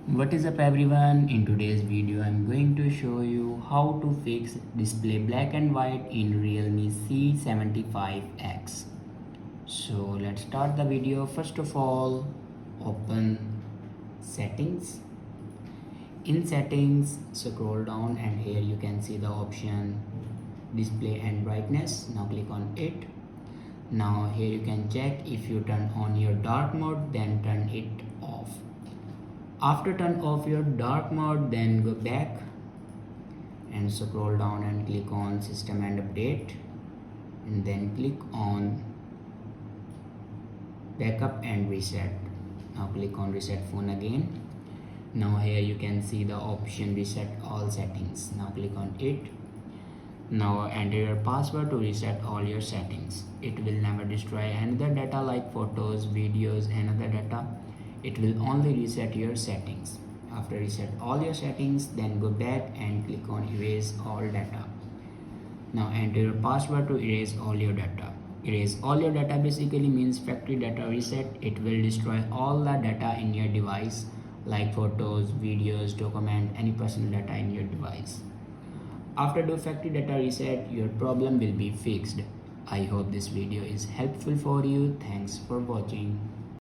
What is up everyone, in today's video I'm going to show you how to fix display black and white in Realme C75x. So let's start the video. First of all, open settings. In settings, scroll down and here you can see the option display and brightness. Now click on it. Now here you can check if you turn on your dark mode, then turn it off. After turn off your dark mode, then go back and scroll down and click on system and update, and then click on backup and reset. Now click on reset phone again. Now here you can see the option reset all settings. Now click on it. Now enter your password to reset all your settings. It will never destroy another data like photos, videos and other data. It will only reset your settings. After reset all your settings, then go back and click on erase all data. Now enter your password to erase all your data. Erase all your data basically means factory data reset. It will destroy all the data in your device like photos, videos, document, any personal data in your device. After the factory data reset, your problem will be fixed. I hope this video is helpful for you. Thanks for watching.